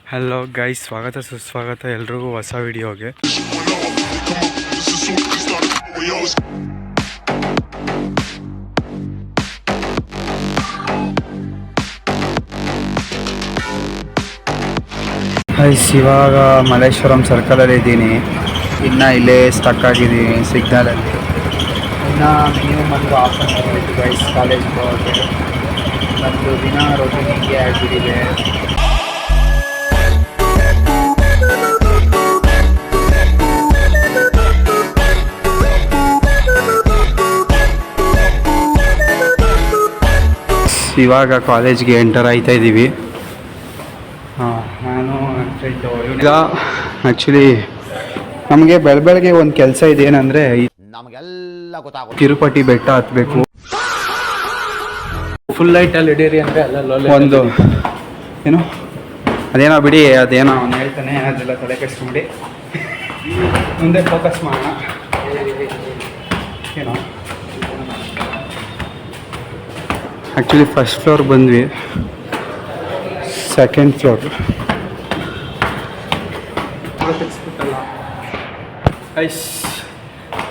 Hello guys, ಸ್ವಾಗತ ಸುಸ್ವಾಗತ ಎಲ್ರಿಗೂ ಹೊಸ ವಿಡಿಯೋಗೆ. ಗೈಸ್, ಇವಾಗ ಮಲ್ಲೇಶ್ವರಂ ಸರ್ಕಲಲ್ಲಿ ಇದ್ದೀನಿ. ಇನ್ನು ಇಲ್ಲೇ ಸ್ಟಕ್ ಆಗಿದ್ದೀನಿ ಸಿಗ್ನಲಲ್ಲಿ. ಇನ್ನು ಮಿನಿಮಮ್ ಒಂದು ಹಾಫ್ ಅನ್ ಅವರ್ ಆಯಿತು ಗೈಸ್ ಕಾಲೇಜ್ಗೆ ಹೋಗೋಕ್ಕೆ. ಮತ್ತು ದಿನ ರೋಟೀನ್ ಹಿಂಗೆ ಆಗಿಬಿಟ್ಟಿದೆ. ಇವಾಗ ಕಾಲೇಜ್ಗೆ ಎಂಟರ್ ಆಯ್ತಾ ಇದ್ದೀವಿ. ನಾನು ನನ್ನ ಫ್ರೆಂಡು ಈಗ ಆ್ಯಕ್ಚುಲಿ ನಮಗೆ ಬೆಳಗ್ಗೆ ಒಂದು ಕೆಲಸ ಇದೆ. ಏನಂದರೆ ನಮಗೆಲ್ಲ ಗೊತ್ತಾಗುತ್ತೆ. ತಿರುಪತಿ ಬೆಟ್ಟ ಹತ್ತಬೇಕು. ಫುಲ್ ಲೈಟಲ್ಲಿ ಹಿಡೀರಿ ಅಂದರೆ ಒಂದು ಏನು ಅದೇನೋ ಬಿಡಿ, ಅದೇನೋ ಅವ್ನು ಹೇಳ್ತಾನೆ, ಅದೆಲ್ಲ ತಲೆ ಕೆಡಿಸ್ಕೊಂಬಿಡಿ. ಮುಂದೆ ಫೋಕಸ್ ಮಾಡೋಣ. ಏನೋ ಆ್ಯಕ್ಚುಲಿ ಫಸ್ಟ್ ಫ್ಲೋರ್ ಬಂದ್ವಿ, ಸೆಕೆಂಡ್ ಫ್ಲೋರ್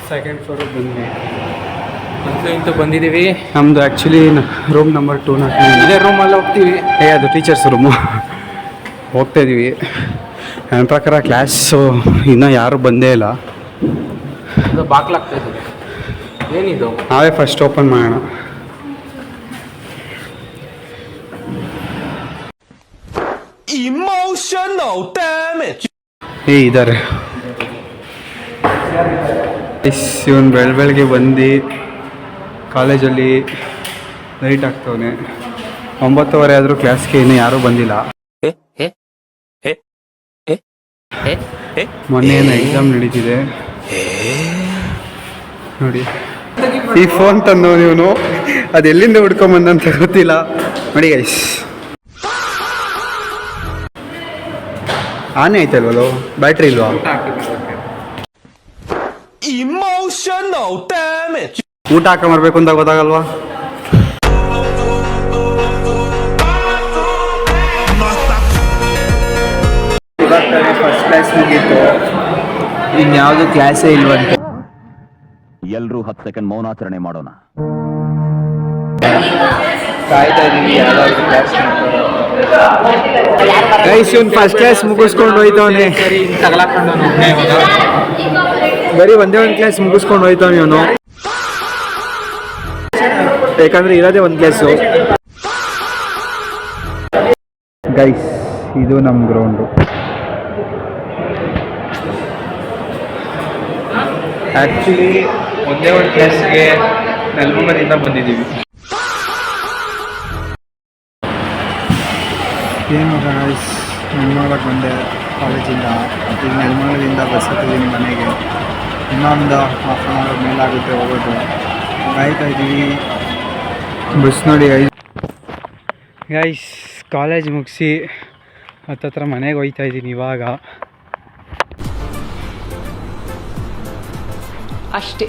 ಸೆಕೆಂಡ್ ಫ್ಲೋರಿಗೆ ಬಂದ್ವಿ. ಇಂತೂ ಬಂದಿದ್ದೀವಿ. ನಮ್ಮದು ಆ್ಯಕ್ಚುಲಿ ರೂಮ್ ನಂಬರ್ 209 ಇದೇ ರೂಮಲ್ಲಿ ಹೋಗ್ತೀವಿ. ಅದು ಟೀಚರ್ಸ್ ರೂಮು. ಹೋಗ್ತಾಯಿದ್ದೀವಿ. ನನ್ನ ಪ್ರಕಾರ ಕ್ಲಾಸು ಇನ್ನೂ ಯಾರೂ ಬಂದೇ ಇಲ್ಲ. ಅದು ಬಾಕ್ಲಾಗ್ತಾಯಿದೆ. ಏನಿದು? ನಾವೇ ಫಸ್ಟ್ ಓಪನ್ ಮಾಡೋಣ. Emotional damage. ಇದ್ದಾರೆ ಇವನು ಬೆಳಗ್ಗೆ ಬಂದು ಕಾಲೇಜಲ್ಲಿ ಲೈಟ್ ಆಗ್ತವನೆ. 9:30 ಆದರೂ ಕ್ಲಾಸ್ಗೆ ಇನ್ನೂ ಯಾರೂ ಬಂದಿಲ್ಲ. ಮೊನ್ನೆ ಏನೋ ಎಕ್ಸಾಮ್ ನಡೀತಿದೆ ನೋಡಿ. ಈ ಫೋನ್ ತಂದು ಇವನು ಅದು ಎಲ್ಲಿಂದ ಹುಡ್ಕೊಂಬಂದಂತ ಗೊತ್ತಿಲ್ಲ ನೋಡಿ ಗೈಸ್. ಆನೆ ಆಯ್ತಲ್ವಲ್ಲ, ಬ್ಯಾಟ್ರಿ ಇಲ್ವಾ? Emotional damage. ಊಟ ಹಾಕೊಂಬರ್ಬೇಕು ಅಂತ ಗೊತ್ತಾಗಲ್ವಾ? ಫಸ್ಟ್ ಕ್ಲಾಸ್ ಮುಗೀತು, ಇನ್ಯಾವುದು ಕ್ಲಾಸೇ ಇಲ್ವಂತೆ. ಎಲ್ಲರೂ 10 ಸೆಕೆಂಡ್ ಮೌನಾಚರಣೆ ಮಾಡೋಣ. ಕಾಯ್ತಾ ಇದೀವಿ ಯಾವ್ದಾದ್ರು ಕ್ಲಾಸ್. ಗೈಸ್, ಇವ್ನು ಫಸ್ಟ್ ಕ್ಲಾಸ್ ಮುಗಿಸ್ಕೊಂಡು ಹೋಯ್ತವನೆ. ಬರೀ ಒಂದೇ ಒಂದು ಕ್ಲಾಸ್ ಮುಗಿಸ್ಕೊಂಡು ಹೋಯ್ತವನೆ ಇವನು. ಯಾಕಂದ್ರೆ ಇರೋದೇ ಒಂದು ಕ್ಲಾಸು. ಗೈಸ್, ಇದು ನಮ್ಮ ಗ್ರೌಂಡು. ಆ್ಯಕ್ಚುಲಿ ಒಂದೇ ಒಂದು ಕ್ಲಾಸ್ಗೆ ನೆಲಮಂಗಲದಿಂದ ಬಂದಿದ್ದೀವಿ. ಏನು ಗೈಸ್, ನೆಲಮಂಗಲಕ್ಕೆ ಬಂದೆ ಕಾಲೇಜಿಂದ. ಈಗ ನೆಲಮಂಗಲದಿಂದ ಬಸ್ ಹತ್ತಿದ್ದೀನಿ ಮನೆಗೆ. ಇನ್ನೊಂದು ಹಾಫ್ ಆನ್ ಅವರ್ ಮೇಲಾಗುತ್ತೆ ಹೋಗೋದು. ಕಾಯ್ತಾ ಇದ್ದೀವಿ ಬಸ್ ನೋಡಿ. ಗೈಸ್, ಕಾಲೇಜ್ ಮುಗಿಸಿ ಹತ್ತತ್ರ ಮನೆಗೆ ಹೋಗ್ತಾ ಇದ್ದೀನಿ ಇವಾಗ ಅಷ್ಟೇ.